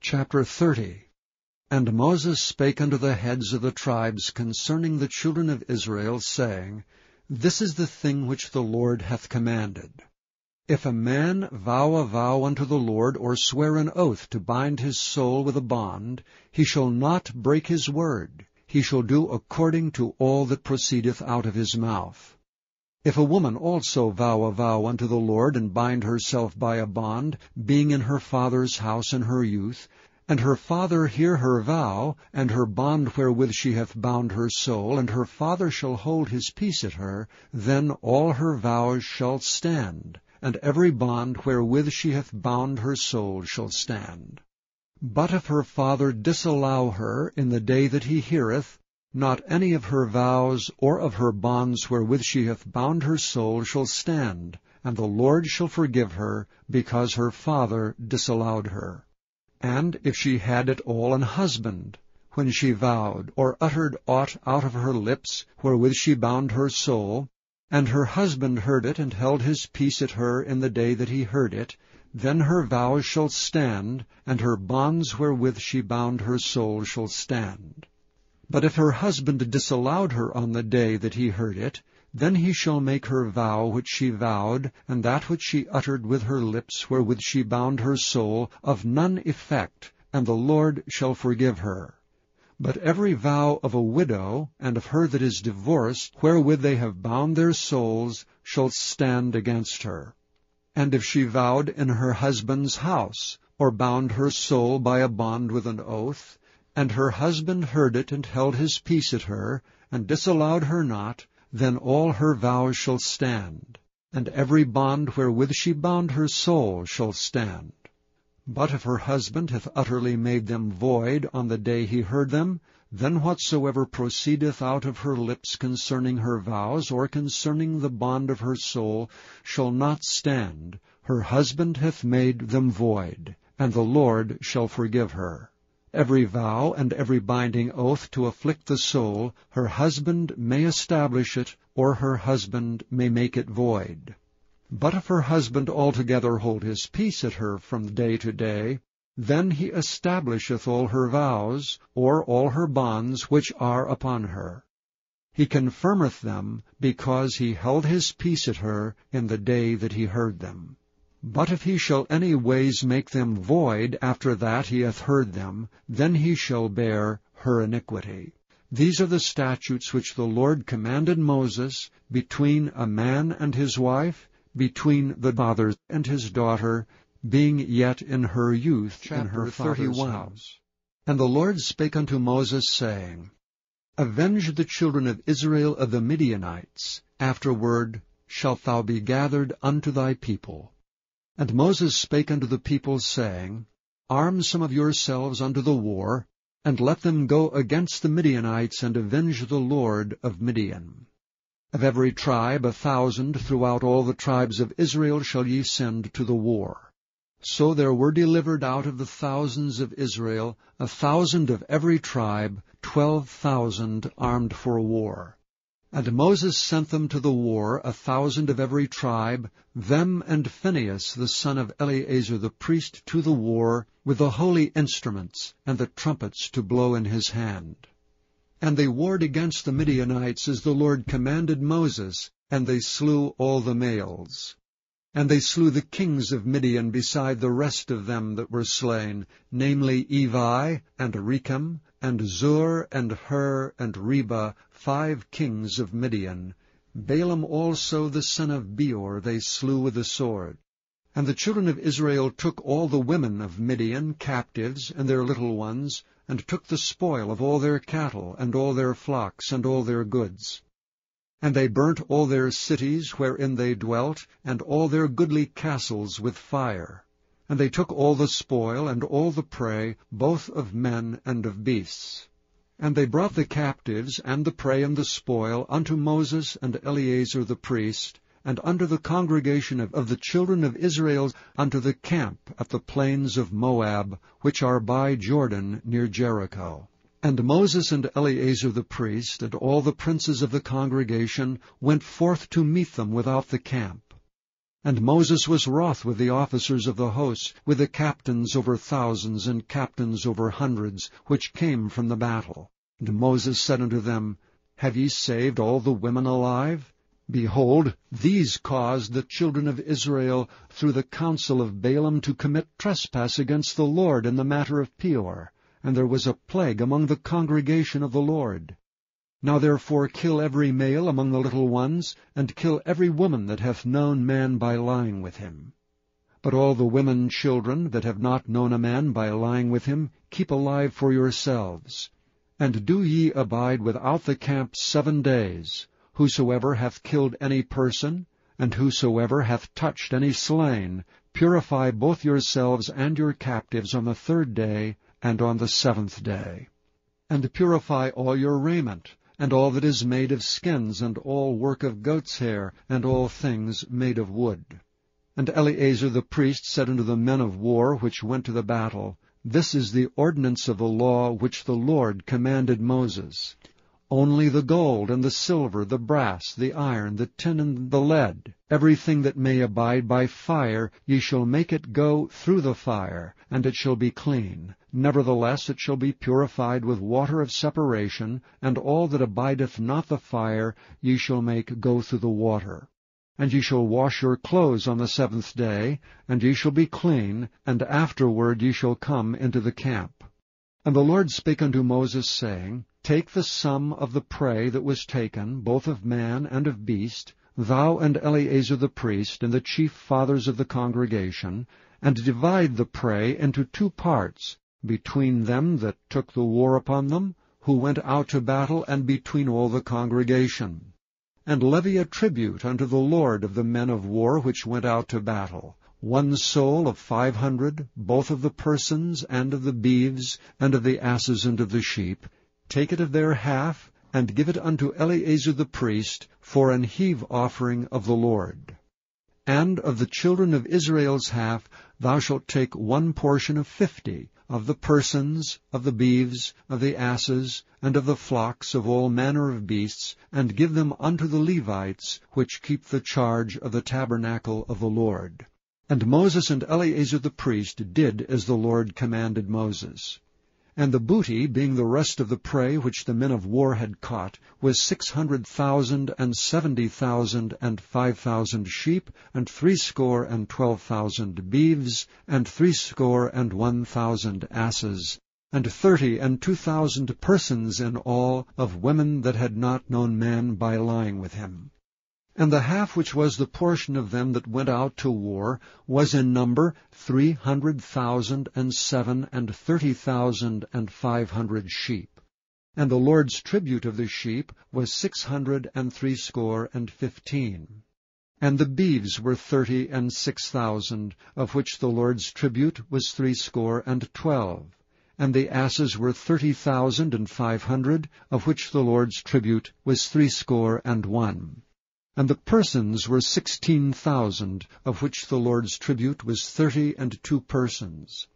Chapter 30. And Moses spake unto the heads of the tribes concerning the children of Israel, saying, This is the thing which the Lord hath commanded. If a man vow a vow unto the Lord, or swear an oath to bind his soul with a bond, he shall not break his word. He shall do according to all that proceedeth out of his mouth. If a woman also vow a vow unto the Lord, and bind herself by a bond, being in her father's house in her youth, and her father hear her vow, and her bond wherewith she hath bound her soul, and her father shall hold his peace at her, then all her vows shall stand, and every bond wherewith she hath bound her soul shall stand. But if her father disallow her in the day that he heareth, not any of her vows or of her bonds wherewith she hath bound her soul shall stand, and the Lord shall forgive her, because her father disallowed her. And if she had at all an husband, when she vowed, or uttered aught out of her lips, wherewith she bound her soul, and her husband heard it, and held his peace at her in the day that he heard it, then her vows shall stand, and her bonds wherewith she bound her soul shall stand. But if her husband disallowed her on the day that he heard it, then he shall make her vow which she vowed, and that which she uttered with her lips, wherewith she bound her soul, of none effect, and the Lord shall forgive her. But every vow of a widow, and of her that is divorced, wherewith they have bound their souls, shall stand against her. And if she vowed in her husband's house, or bound her soul by a bond with an oath, and her husband heard it, and held his peace at her, and disallowed her not, then all her vows shall stand, and every bond wherewith she bound her soul shall stand. But if her husband hath utterly made them void on the day he heard them, then whatsoever proceedeth out of her lips concerning her vows, or concerning the bond of her soul, shall not stand. Her husband hath made them void, and the Lord shall forgive her. Every vow and every binding oath to afflict the soul, her husband may establish it, or her husband may make it void. But if her husband altogether hold his peace at her from day to day, then he establisheth all her vows, or all her bonds which are upon her. He confirmeth them, because he held his peace at her in the day that he heard them. But if he shall any ways make them void after that he hath heard them, then he shall bear her iniquity. These are the statutes which the Lord commanded Moses, between a man and his wife, between the father and his daughter, being yet in her youth in her father's house. And the Lord spake unto Moses, saying, Avenge the children of Israel of the Midianites. Afterward shalt thou be gathered unto thy people. And Moses spake unto the people, saying, Arm some of yourselves unto the war, and let them go against the Midianites, and avenge the Lord of Midian. Of every tribe 1,000 throughout all the tribes of Israel shall ye send to the war. So there were delivered out of the thousands of Israel 1,000 of every tribe, 12,000 armed for war. And Moses sent them to the war, 1,000 of every tribe, them and Phinehas the son of Eleazar the priest to the war, with the holy instruments, and the trumpets to blow in his hand. And they warred against the Midianites as the Lord commanded Moses, and they slew all the males. And they slew the kings of Midian beside the rest of them that were slain, namely Evi, and Rechem, and Zur, and Hur, and Reba, 5 kings of Midian. Balaam also the son of Beor they slew with the sword. And the children of Israel took all the women of Midian captives, and their little ones, and took the spoil of all their cattle, and all their flocks, and all their goods. And they burnt all their cities wherein they dwelt, and all their goodly castles with fire. And they took all the spoil, and all the prey, both of men and of beasts. And they brought the captives, and the prey, and the spoil, unto Moses and Eleazar the priest, and unto the congregation of the children of Israel, unto the camp at the plains of Moab, which are by Jordan near Jericho. And Moses and Eleazar the priest, and all the princes of the congregation, went forth to meet them without the camp. And Moses was wroth with the officers of the host, with the captains over thousands and captains over hundreds, which came from the battle. And Moses said unto them, Have ye saved all the women alive? Behold, these caused the children of Israel through the counsel of Balaam to commit trespass against the Lord in the matter of Peor, and there was a plague among the congregation of the Lord. Now therefore kill every male among the little ones, and kill every woman that hath known man by lying with him. But all the women children that have not known a man by lying with him, keep alive for yourselves. And do ye abide without the camp 7 days. Whosoever hath killed any person, and whosoever hath touched any slain, purify both yourselves and your captives on the 3rd day, and on the 7th day. And purify all your raiment, and all that is made of skins, and all work of goat's hair, and all things made of wood. And Eleazar the priest said unto the men of war which went to the battle, This is the ordinance of the law which the Lord commanded Moses. Only the gold, and the silver, the brass, the iron, the tin, and the lead, everything that may abide by fire, ye shall make it go through the fire, and it shall be clean. Nevertheless it shall be purified with water of separation, and all that abideth not the fire ye shall make go through the water. And ye shall wash your clothes on the 7th day, and ye shall be clean, and afterward ye shall come into the camp. And the Lord spake unto Moses, saying, Take the sum of the prey that was taken, both of man and of beast, thou and Eleazar the priest, and the chief fathers of the congregation, and divide the prey into 2 parts, between them that took the war upon them, who went out to battle, and between all the congregation. And levy a tribute unto the Lord of the men of war which went out to battle, 1 soul of 500, both of the persons, and of the beeves, and of the asses, and of the sheep. Take it of their half, and give it unto Eleazar the priest, for an heave offering of the Lord. And of the children of Israel's half thou shalt take 1 portion of 50, of the persons, of the beeves, of the asses, and of the flocks of all manner of beasts, and give them unto the Levites, which keep the charge of the tabernacle of the Lord. And Moses and Eleazar the priest did as the Lord commanded Moses. And the booty, being the rest of the prey which the men of war had caught, was 600,000 and 70,000 and 5,000 sheep, and 62,000 beeves, and 61,000 asses, and 32,000 persons in all of women that had not known man by lying with him. And the half which was the portion of them that went out to war was in number 300,000 and 30,500 sheep. And the Lord's tribute of the sheep was 615. And the beeves were 36,000, of which the Lord's tribute was 12. And the asses were 30,500, of which the Lord's tribute was 61. And the persons were 16,000, of which the Lord's tribute was 32 persons.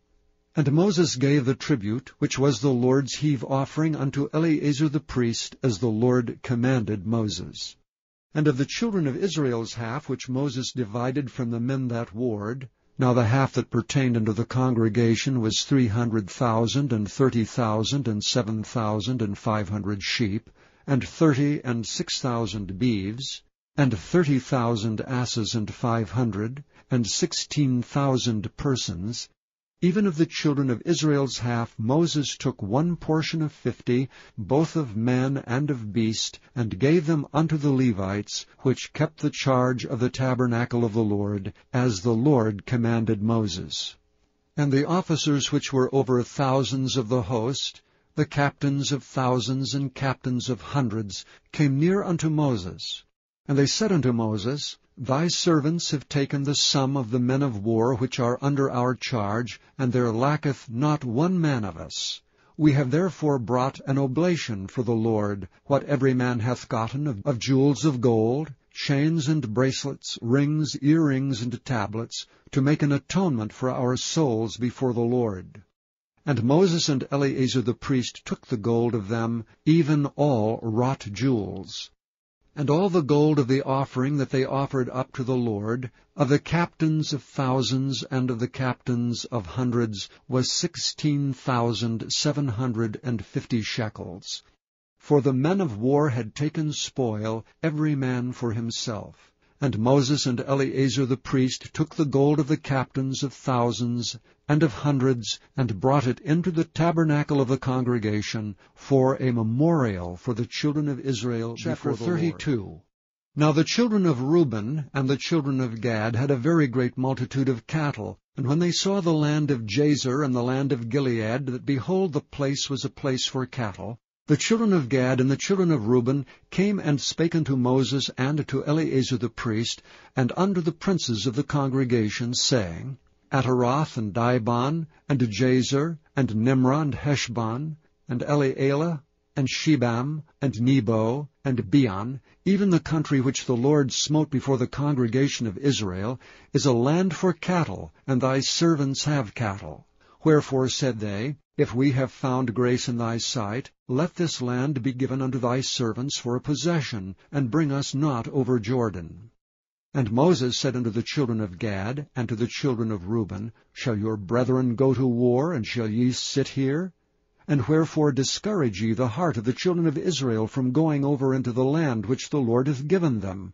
And Moses gave the tribute, which was the Lord's heave offering, unto Eleazar the priest, as the Lord commanded Moses. And of the children of Israel's half, which Moses divided from the men that warred, now the half that pertained unto the congregation was 300,000 and 30,000 and 7,500 sheep, and 36,000 beeves, and 30,000 asses and 500, and 16,000 persons. Even of the children of Israel's half Moses took 1 portion of 50, both of man and of beast, and gave them unto the Levites, which kept the charge of the tabernacle of the Lord, as the Lord commanded Moses. And the officers which were over thousands of the host, the captains of thousands and captains of hundreds, came near unto Moses. And they said unto Moses, Thy servants have taken the sum of the men of war which are under our charge, and there lacketh not 1 man of us. We have therefore brought an oblation for the Lord, what every man hath gotten of jewels of gold, chains and bracelets, rings, earrings, and tablets, to make an atonement for our souls before the Lord. And Moses and Eleazar the priest took the gold of them, even all wrought jewels. And all the gold of the offering that they offered up to the Lord, of the captains of thousands and of the captains of hundreds, was 16,750 shekels. For the men of war had taken spoil, every man for himself. And Moses and Eleazar the priest took the gold of the captains of thousands and of hundreds, and brought it into the tabernacle of the congregation for a memorial for the children of Israel. Chapter 32. Now the children of Reuben and the children of Gad had a very great multitude of cattle. And when they saw the land of Jazer and the land of Gilead, that behold, the place was a place for cattle, the children of Gad and the children of Reuben came and spake unto Moses and to Eleazar the priest, and unto the princes of the congregation, saying, Ataroth and Dibon, and Jazer, and Nimrah, and Heshbon, and Elealeh, and Shebam, and Nebo, and Beon, even the country which the Lord smote before the congregation of Israel, is a land for cattle, and thy servants have cattle. Wherefore said they, If we have found grace in thy sight, let this land be given unto thy servants for a possession, and bring us not over Jordan. And Moses said unto the children of Gad and to the children of Reuben, Shall your brethren go to war, and shall ye sit here? And wherefore discourage ye the heart of the children of Israel from going over into the land which the Lord hath given them?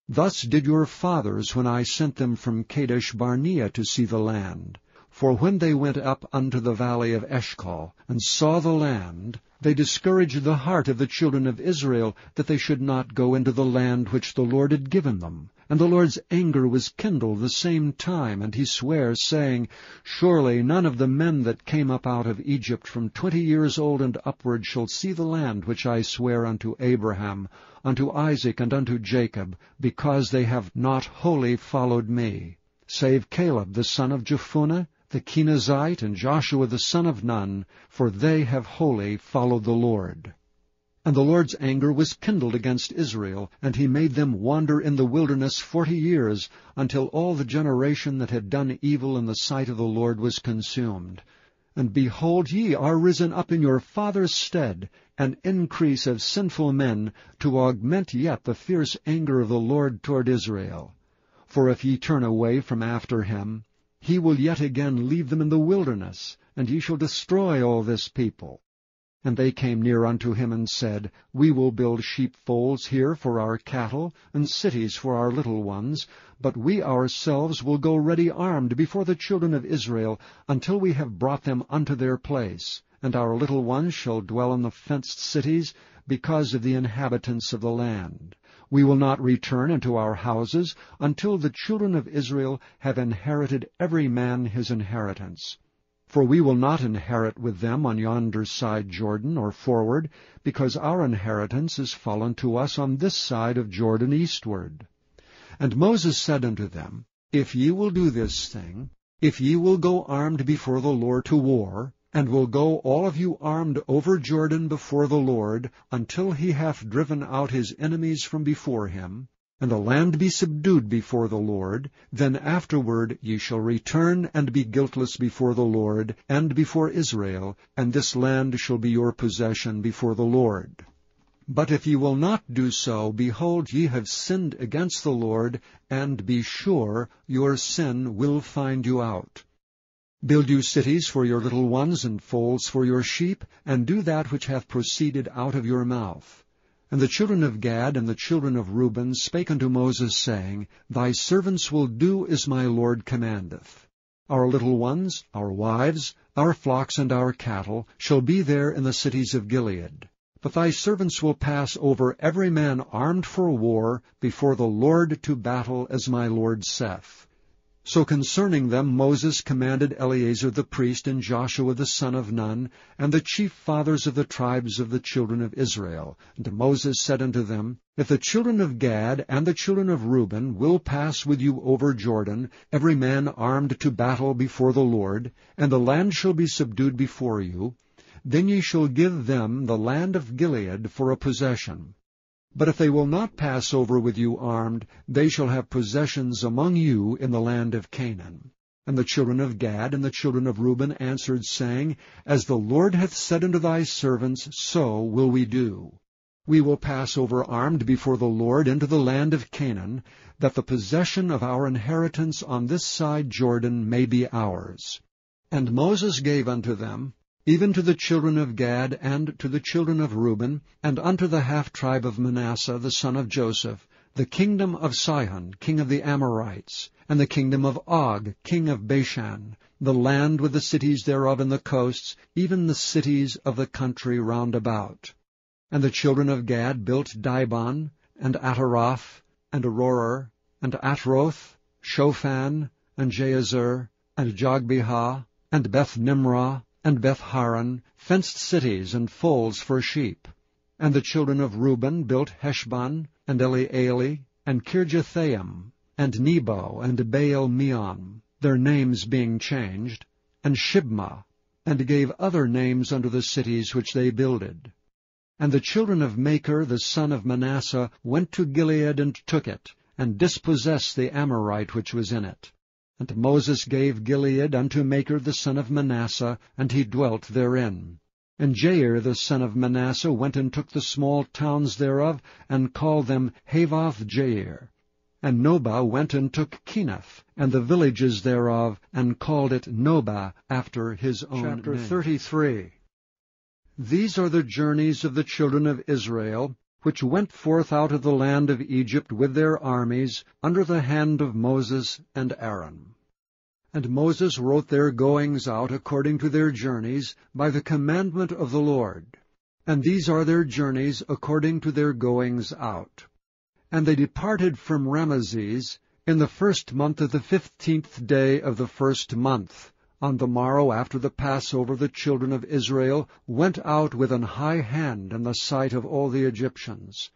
Thus did your fathers when I sent them from Kadesh Barnea to see the land. For when they went up unto the valley of Eshcol, and saw the land, they discouraged the heart of the children of Israel, that they should not go into the land which the Lord had given them. And the Lord's anger was kindled the same time, and he sware, saying, Surely none of the men that came up out of Egypt from 20 years old and upward shall see the land which I swear unto Abraham, unto Isaac, and unto Jacob, because they have not wholly followed me, save Caleb the son of Jephunneh, the Kenizzite, and Joshua the son of Nun, for they have wholly followed the Lord. And the Lord's anger was kindled against Israel, and he made them wander in the wilderness 40 years, until all the generation that had done evil in the sight of the Lord was consumed. And behold, ye are risen up in your fathers' stead, an increase of sinful men, to augment yet the fierce anger of the Lord toward Israel. For if ye turn away from after him, he will yet again leave them in the wilderness, and ye shall destroy all this people. And they came near unto him, and said, We will build sheepfolds here for our cattle, and cities for our little ones, but we ourselves will go ready armed before the children of Israel, until we have brought them unto their place. And our little ones shall dwell in the fenced cities, because of the inhabitants of the land. We will not return into our houses, until the children of Israel have inherited every man his inheritance. For we will not inherit with them on yonder side Jordan, or forward, because our inheritance is fallen to us on this side of Jordan eastward. And Moses said unto them, If ye will do this thing, if ye will go armed before the Lord to war, and will go all of you armed over Jordan before the Lord, until he hath driven out his enemies from before him, and the land be subdued before the Lord, then afterward ye shall return and be guiltless before the Lord and before Israel, and this land shall be your possession before the Lord. But if ye will not do so, behold, ye have sinned against the Lord, and be sure your sin will find you out. Build you cities for your little ones, and folds for your sheep, and do that which hath proceeded out of your mouth. And the children of Gad and the children of Reuben spake unto Moses, saying, Thy servants will do as my Lord commandeth. Our little ones, our wives, our flocks, and our cattle shall be there in the cities of Gilead. But thy servants will pass over every man armed for war before the Lord to battle, as my Lord saith. So concerning them Moses commanded Eleazar the priest and Joshua the son of Nun, and the chief fathers of the tribes of the children of Israel. And Moses said unto them, If the children of Gad and the children of Reuben will pass with you over Jordan, every man armed to battle before the Lord, and the land shall be subdued before you, then ye shall give them the land of Gilead for a possession. But if they will not pass over with you armed, they shall have possessions among you in the land of Canaan. And the children of Gad and the children of Reuben answered, saying, As the Lord hath said unto thy servants, so will we do. We will pass over armed before the Lord into the land of Canaan, that the possession of our inheritance on this side Jordan may be ours. And Moses gave unto them, even to the children of Gad, and to the children of Reuben, and unto the half-tribe of Manasseh the son of Joseph, the kingdom of Sihon, king of the Amorites, and the kingdom of Og, king of Bashan, the land with the cities thereof in the coasts, even the cities of the country round about. And the children of Gad built Dibon, and Ataroth, and Aroer, and Atroth, Shophan, and Jazer, and Jogbehah, and Beth-Nimrah, and Beth-Haran, fenced cities and folds for sheep. And the children of Reuben built Heshbon, and Elealeh, and Kirjathaim, and Nebo, and Baal-meon, their names being changed, and Shibmah, and gave other names unto the cities which they builded. And the children of Machir the son of Manasseh went to Gilead and took it, and dispossessed the Amorite which was in it. And Moses gave Gilead unto Machir the son of Manasseh, and he dwelt therein. And Jair the son of Manasseh went and took the small towns thereof, and called them Havoth-Jair. And Nobah went and took Kenath, and the villages thereof, and called it Nobah, after his own name. Chapter 33. These are the journeys of the children of Israel, which went forth out of the land of Egypt with their armies, under the hand of Moses and Aaron. And Moses wrote their goings out according to their journeys, by the commandment of the Lord. And these are their journeys according to their goings out. And they departed from Ramesses in the 1st month of the 15th day of the 1st month. On the morrow after the Passover the children of Israel went out with an high hand in the sight of all the Egyptians.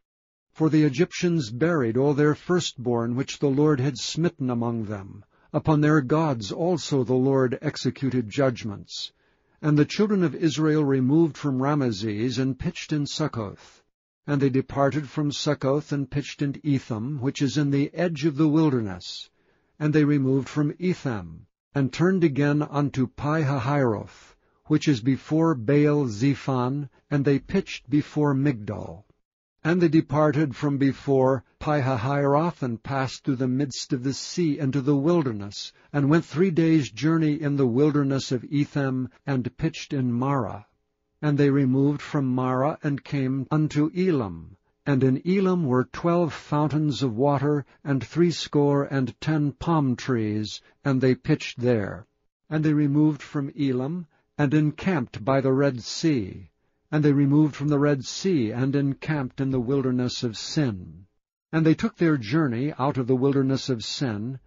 For the Egyptians buried all their firstborn which the Lord had smitten among them. Upon their gods also the Lord executed judgments. And the children of Israel removed from Ramesses, and pitched in Succoth. And they departed from Succoth, and pitched in Etham, which is in the edge of the wilderness. And they removed from Etham, and turned again unto Pi-hahiroth, which is before Baal-zephon, and they pitched before Migdol. And they departed from before Pi-hahiroth, and passed through the midst of the sea into the wilderness, and went 3 days' journey in the wilderness of Etham, and pitched in Marah. And they removed from Marah, and came unto Elam. And in Elam were 12 fountains of water, and 70 palm trees, and they pitched there. And they removed from Elam, and encamped by the Red Sea. And they removed from the Red Sea, and encamped in the wilderness of Sin. And they took their journey out of the wilderness of Sin,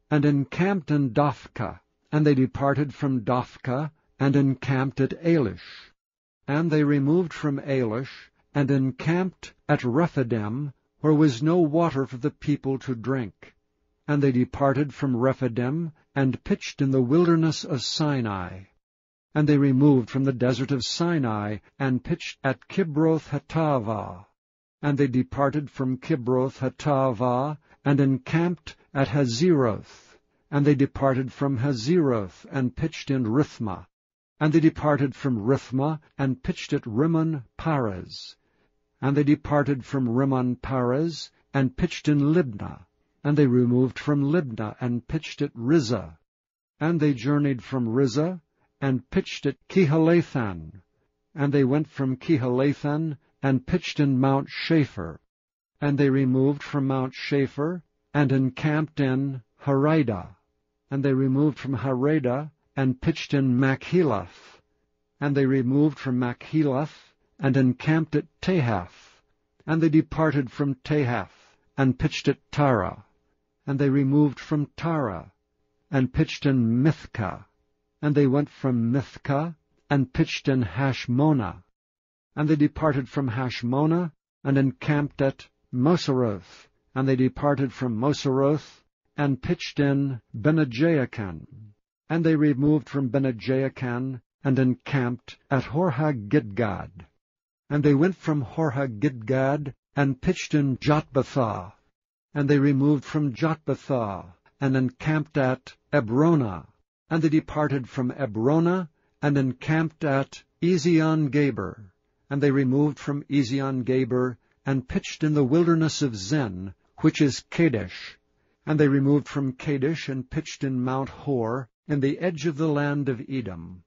and encamped in Dophkah. And they departed from Dophkah, and encamped at Elish. And they removed from Elish, and encamped at Rephidim, where was no water for the people to drink. And they departed from Rephidim, and pitched in the wilderness of Sinai. And they removed from the desert of Sinai, and pitched at Kibroth-Hattaavah. And they departed from Kibroth-Hattaavah, and encamped at Hazeroth. And they departed from Hazeroth, and pitched in Rithmah. And they departed from Rithmah, and pitched at Rimmon-Parez. And they departed from Rimmon-Parez, and pitched in Libnah. And they removed from Libnah, and pitched at Rizah. And they journeyed from Rizah, and pitched at Kehalathan. And they went from Kehalathan, and pitched in Mount Shapher. And they removed from Mount Shapher, and encamped in Haridah. And they removed from Haridah, and pitched in Machelath. And they removed from Machelath, and encamped at Tahath. And they departed from Tahath, and pitched at Tara. And they removed from Tara, and pitched in Mithkah. And they went from Mithkah, and pitched in Hashmonah. And they departed from Hashmonah, and encamped at Moseroth. And they departed from Moseroth, and pitched in Bene-Jaakan. And they removed from Bene-Jaakan, and encamped at Horhagidgad. And they went from Horhagidgad, and pitched in Jotbathah. And they removed from Jotbathah, and encamped at Ebronah. And they departed from Ebronah, and encamped at Ezion-Geber. And they removed from Ezion-Geber, and pitched in the wilderness of Zin, which is Kadesh. And they removed from Kadesh, and pitched in Mount Hor, in the edge of the land of Edom.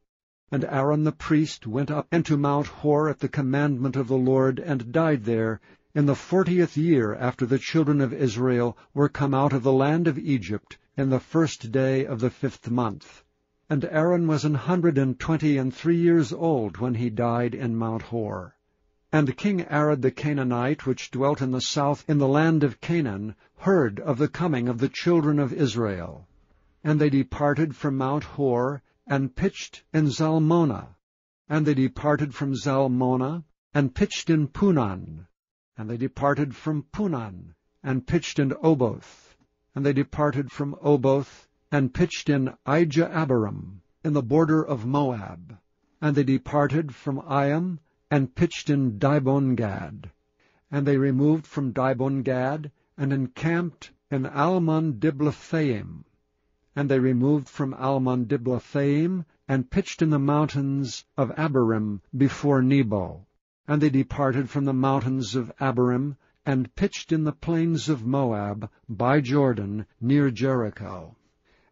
And Aaron the priest went up into Mount Hor at the commandment of the Lord, and died there, in the 40th year after the children of Israel were come out of the land of Egypt, in the 1st day of the 5th month. And Aaron was 123 years old when he died in Mount Hor. And King Arad the Canaanite, which dwelt in the south in the land of Canaan, heard of the coming of the children of Israel. And they departed from Mount Hor, and pitched in Zalmonah. And they departed from Zalmonah, and pitched in Punan. And they departed from Punan, and pitched in Oboth. And they departed from Oboth, and pitched in Ijah-abarim, in the border of Moab. And they departed from Iam, and pitched in Dibon-Gad. And they removed from Dibon-Gad, and encamped in Almon-Diblathaim. And they removed from Almon-Diblathaim, and pitched in the mountains of Abarim before Nebo. And they departed from the mountains of Abarim, and pitched in the plains of Moab, by Jordan, near Jericho.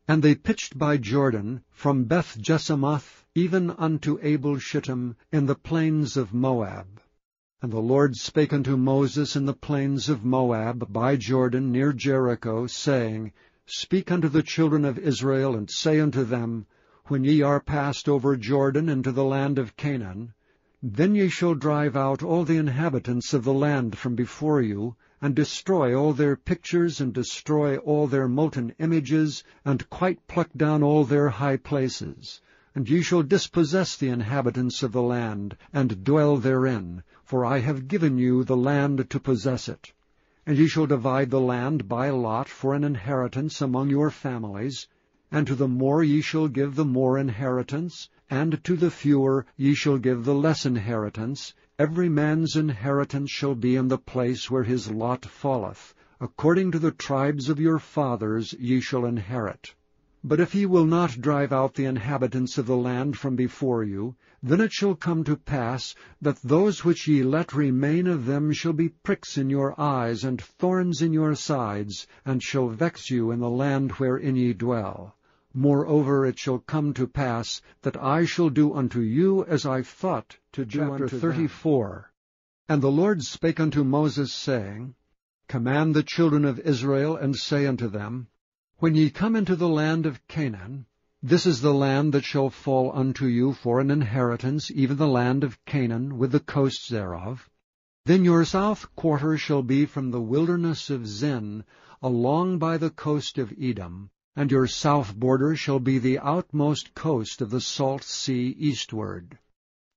And they pitched by Jordan, from Beth-Jesimoth, even unto Abel-Shittim, in the plains of Moab. And the Lord spake unto Moses in the plains of Moab, by Jordan, near Jericho, saying, Speak unto the children of Israel, and say unto them, When ye are passed over Jordan into the land of Canaan, then ye shall drive out all the inhabitants of the land from before you, and destroy all their pictures, and destroy all their molten images, and quite pluck down all their high places. And ye shall dispossess the inhabitants of the land, and dwell therein, for I have given you the land to possess it. And ye shall divide the land by lot for an inheritance among your families, and to the more ye shall give the more inheritance, and to the fewer ye shall give the less inheritance. Every man's inheritance shall be in the place where his lot falleth. According to the tribes of your fathers ye shall inherit. But if ye will not drive out the inhabitants of the land from before you, then it shall come to pass that those which ye let remain of them shall be pricks in your eyes, and thorns in your sides, and shall vex you in the land wherein ye dwell. Moreover, it shall come to pass that I shall do unto you as I thought to do unto them. 34. And the Lord spake unto Moses, saying, Command the children of Israel, and say unto them, When ye come into the land of Canaan, this is the land that shall fall unto you for an inheritance, even the land of Canaan, with the coasts thereof. Then your south quarter shall be from the wilderness of Zin, along by the coast of Edom, and your south border shall be the outmost coast of the salt sea eastward.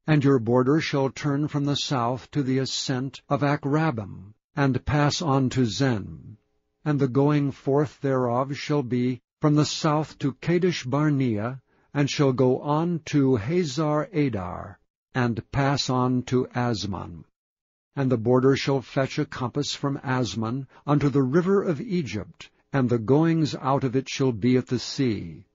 And your border shall turn from the south to the ascent of Akrabim, and pass on to Zen. And the going forth thereof shall be from the south to Kadesh-barnea, and shall go on to Hazar-Adar, and pass on to Asmon. And the border shall fetch a compass from Asmon unto the river of Egypt, and the goings out of it shall be at the sea.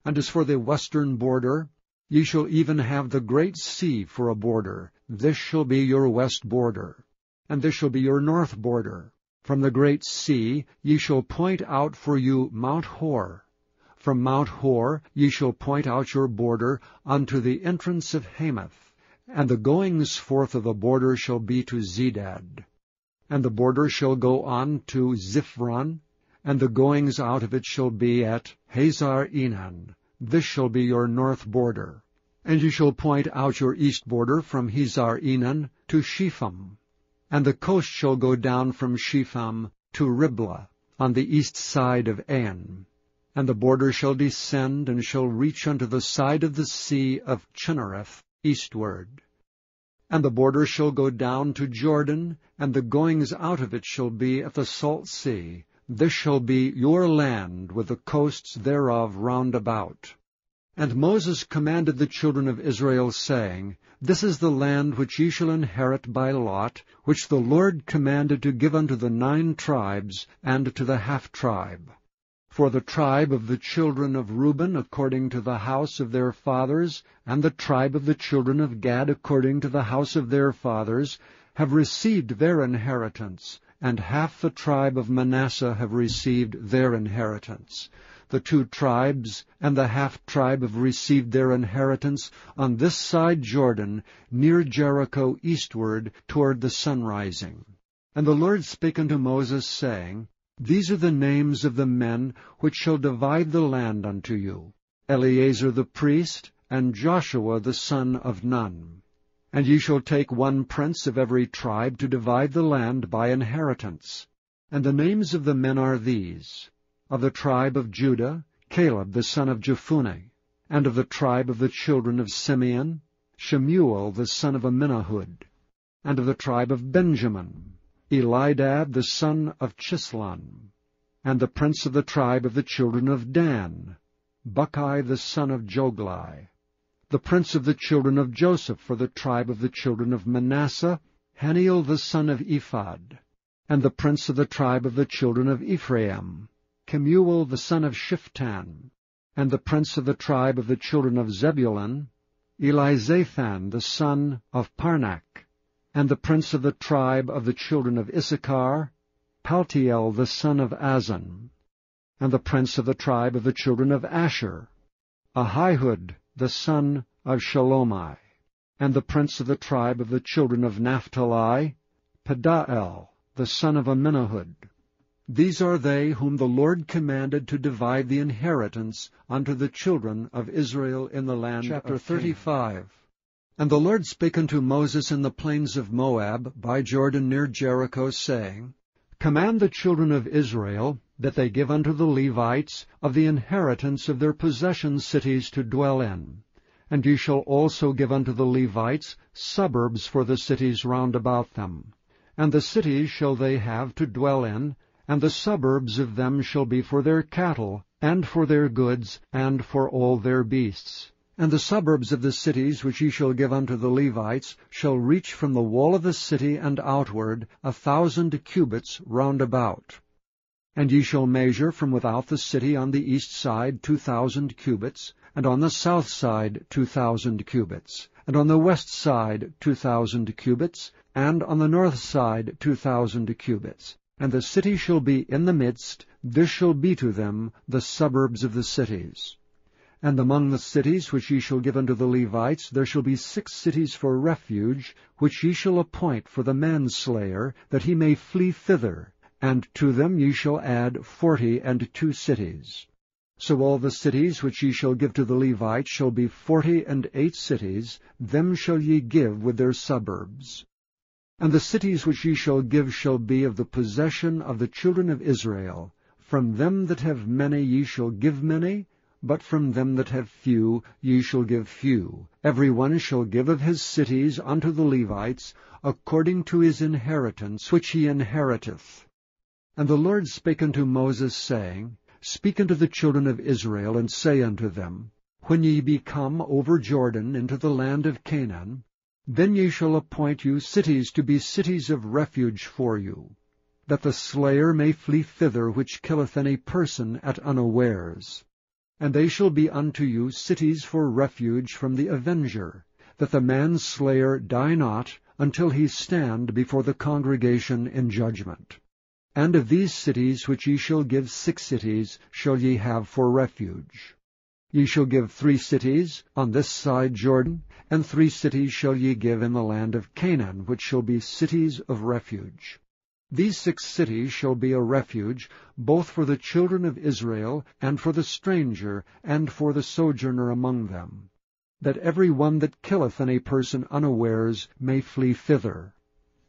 And as for the western border, ye shall even have the great sea for a border. This shall be your west border. And this shall be your north border. From the great sea ye shall point out for you Mount Hor. From Mount Hor ye shall point out your border unto the entrance of Hamath. And the goings forth of the border shall be to Zedad. And the border shall go on to Ziphron, and the goings out of it shall be at Hazar-Enan. This shall be your north border. And ye shall point out your east border from Hazar-Enan to Shepham. And the coast shall go down from Shepham to Riblah, on the east side of Ain. And the border shall descend, and shall reach unto the side of the sea of Chinnereth, eastward. And the border shall go down to Jordan, and the goings out of it shall be at the salt sea. This shall be your land, with the coasts thereof round about. And Moses commanded the children of Israel, saying, This is the land which ye shall inherit by lot, which the Lord commanded to give unto the 9 tribes, and to the half-tribe. For the tribe of the children of Reuben according to the house of their fathers, and the tribe of the children of Gad according to the house of their fathers, have received their inheritance, and half the tribe of Manasseh have received their inheritance. The 2 tribes and the half-tribe have received their inheritance on this side Jordan, near Jericho eastward, toward the sunrising. And the Lord spake unto Moses, saying, These are the names of the men which shall divide the land unto you, Eleazar the priest, and Joshua the son of Nun. And ye shall take 1 prince of every tribe to divide the land by inheritance. And the names of the men are these: of the tribe of Judah, Caleb the son of Jephunneh; and of the tribe of the children of Simeon, Shemuel the son of Amminahud; and of the tribe of Benjamin, Elidad the son of Chislon; and the prince of the tribe of the children of Dan, Buckai the son of Joglai; the prince of the children of Joseph for the tribe of the children of Manasseh, Haniel the son of Ephod; and the prince of the tribe of the children of Ephraim, Kemuel the son of Shiftan; and the prince of the tribe of the children of Zebulun, Elizaphan the son of Parnak; and the prince of the tribe of the children of Issachar, Paltiel the son of Azan; and the prince of the tribe of the children of Asher, Ahihud the son of Shalomai; and the prince of the tribe of the children of Naphtali, Pedael the son of Amminahud. These are they whom the Lord commanded to divide the inheritance unto the children of Israel in the land Chapter of 35. And the Lord spake unto Moses in the plains of Moab, by Jordan near Jericho, saying, Command the children of Israel that they give unto the Levites of the inheritance of their possession cities to dwell in. And ye shall also give unto the Levites suburbs for the cities round about them. And the cities shall they have to dwell in, and the suburbs of them shall be for their cattle, and for their goods, and for all their beasts. And the suburbs of the cities which ye shall give unto the Levites shall reach from the wall of the city and outward 1,000 cubits round about. And ye shall measure from without the city on the east side 2,000 cubits, and on the south side 2,000 cubits, and on the west side 2,000 cubits, and on the north side 2,000 cubits. And the city shall be in the midst, this shall be to them the suburbs of the cities. And among the cities which ye shall give unto the Levites there shall be 6 cities for refuge, which ye shall appoint for the manslayer, that he may flee thither, and to them ye shall add 42 cities. So all the cities which ye shall give to the Levites shall be 48 cities, them shall ye give with their suburbs. And the cities which ye shall give shall be of the possession of the children of Israel. From them that have many ye shall give many, but from them that have few ye shall give few. Every one shall give of his cities unto the Levites, according to his inheritance which he inheriteth. And the Lord spake unto Moses, saying, Speak unto the children of Israel, and say unto them, When ye be come over Jordan into the land of Canaan, then ye shall appoint you cities to be cities of refuge for you, that the slayer may flee thither which killeth any person at unawares. And they shall be unto you cities for refuge from the avenger, that the manslayer die not until he stand before the congregation in judgment. And of these cities which ye shall give 6 cities shall ye have for refuge. Ye shall give 3 cities on this side Jordan, and 3 cities shall ye give in the land of Canaan, which shall be cities of refuge. These 6 cities shall be a refuge, both for the children of Israel, and for the stranger, and for the sojourner among them, that every one that killeth any person unawares may flee thither.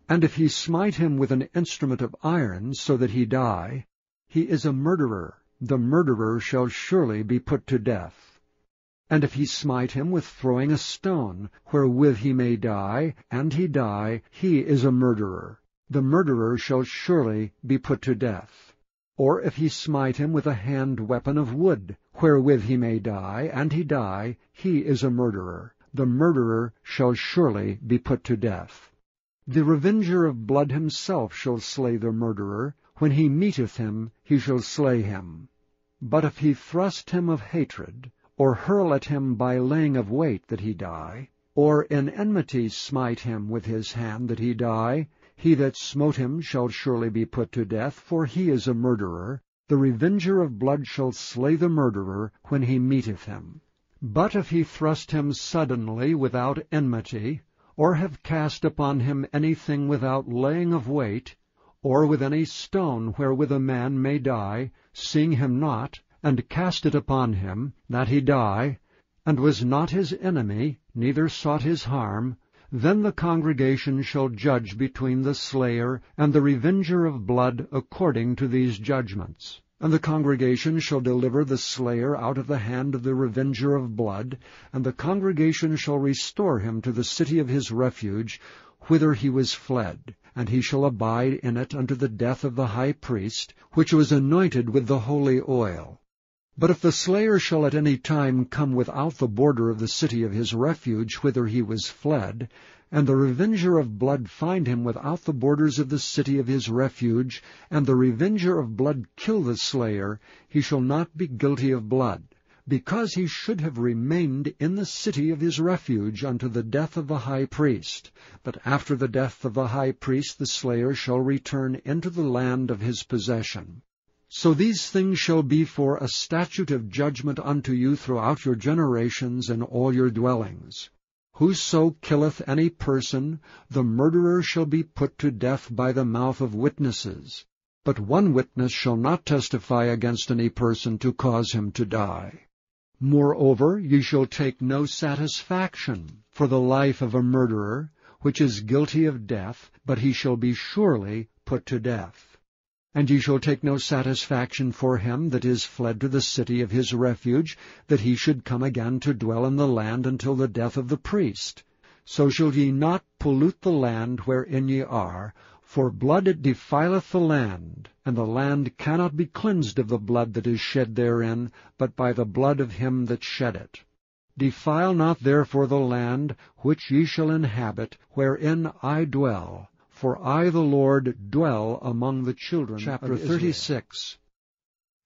And if he smite him with an instrument of iron, so that he die, he is a murderer. The murderer shall surely be put to death. And if he smite him with throwing a stone, wherewith he may die, and he die, he is a murderer. The murderer shall surely be put to death. Or if he smite him with a hand weapon of wood, wherewith he may die, and he die, he is a murderer. The murderer shall surely be put to death. The revenger of blood himself shall slay the murderer. When he meeteth him, he shall slay him. But if he thrust him of hatred, or hurl at him by laying of wait that he die, or in enmity smite him with his hand that he die, he that smote him shall surely be put to death, for he is a murderer. The revenger of blood shall slay the murderer when he meeteth him. But if he thrust him suddenly without enmity, or have cast upon him anything without laying of wait, or with any stone wherewith a man may die, seeing him not, and cast it upon him, that he die, and was not his enemy, neither sought his harm, then the congregation shall judge between the slayer and the revenger of blood according to these judgments. And the congregation shall deliver the slayer out of the hand of the revenger of blood, and the congregation shall restore him to the city of his refuge, whither he was fled, and he shall abide in it unto the death of the high priest, which was anointed with the holy oil. But if the slayer shall at any time come without the border of the city of his refuge, whither he was fled, and the revenger of blood find him without the borders of the city of his refuge, and the revenger of blood kill the slayer, he shall not be guilty of blood, because he should have remained in the city of his refuge unto the death of the high priest. But after the death of the high priest the slayer shall return into the land of his possession. So these things shall be for a statute of judgment unto you throughout your generations in all your dwellings. Whoso killeth any person, the murderer shall be put to death by the mouth of witnesses. But one witness shall not testify against any person to cause him to die. Moreover, ye shall take no satisfaction for the life of a murderer, which is guilty of death, but he shall be surely put to death. And ye shall take no satisfaction for him that is fled to the city of his refuge, that he should come again to dwell in the land until the death of the priest. So shall ye not pollute the land wherein ye are, for blood it defileth the land, and the land cannot be cleansed of the blood that is shed therein, but by the blood of him that shed it. Defile not therefore the land which ye shall inhabit, wherein I dwell. For I, the Lord, dwell among the children Chapter of 36.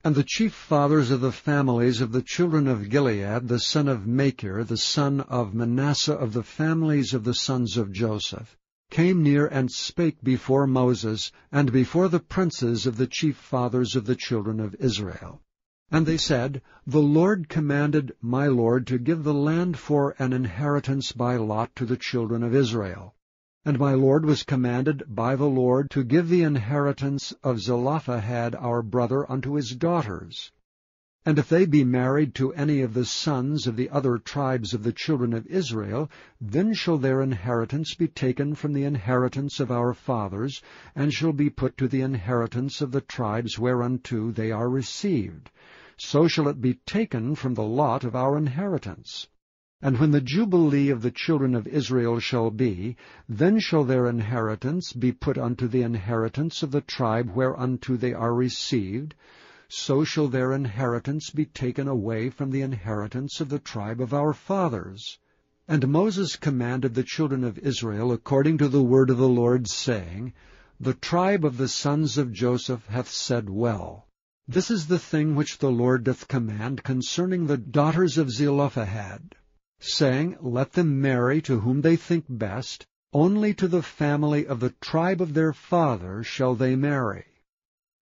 And the chief fathers of the families of the children of Gilead, the son of Machir, the son of Manasseh of the families of the sons of Joseph, came near and spake before Moses, and before the princes of the chief fathers of the children of Israel. And they said, The Lord commanded my Lord to give the land for an inheritance by lot to the children of Israel. And my Lord was commanded by the Lord to give the inheritance of Zelophehad our brother unto his daughters. And if they be married to any of the sons of the other tribes of the children of Israel, then shall their inheritance be taken from the inheritance of our fathers, and shall be put to the inheritance of the tribes whereunto they are received. So shall it be taken from the lot of our inheritance. And when the Jubilee of the children of Israel shall be, then shall their inheritance be put unto the inheritance of the tribe whereunto they are received. So shall their inheritance be taken away from the inheritance of the tribe of our fathers. And Moses commanded the children of Israel according to the word of the Lord, saying, The tribe of the sons of Joseph hath said well. This is the thing which the Lord doth command concerning the daughters of Zelophehad, saying, Let them marry to whom they think best, only to the family of the tribe of their father shall they marry.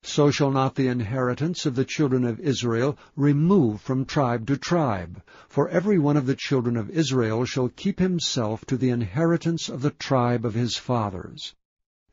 So shall not the inheritance of the children of Israel remove from tribe to tribe, for every one of the children of Israel shall keep himself to the inheritance of the tribe of his fathers.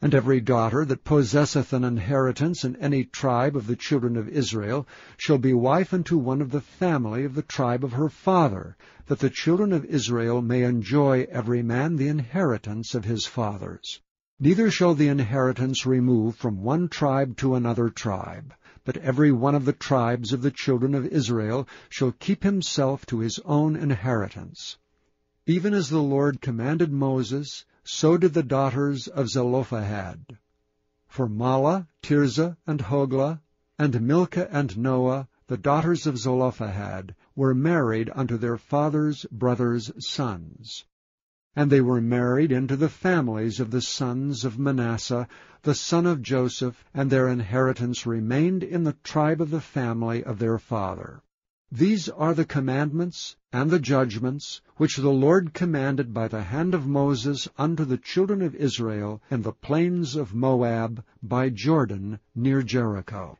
And every daughter that possesseth an inheritance in any tribe of the children of Israel shall be wife unto one of the family of the tribe of her father, that the children of Israel may enjoy every man the inheritance of his fathers. Neither shall the inheritance remove from one tribe to another tribe, but every one of the tribes of the children of Israel shall keep himself to his own inheritance. Even as the Lord commanded Moses, so did the daughters of Zelophehad. For Mahlah, Tirzah, and Hoglah, and Milcah and Noah, the daughters of Zelophehad, were married unto their father's brothers' sons. And they were married into the families of the sons of Manasseh, the son of Joseph, and their inheritance remained in the tribe of the family of their father. These are the commandments and the judgments which the Lord commanded by the hand of Moses unto the children of Israel in the plains of Moab by Jordan near Jericho.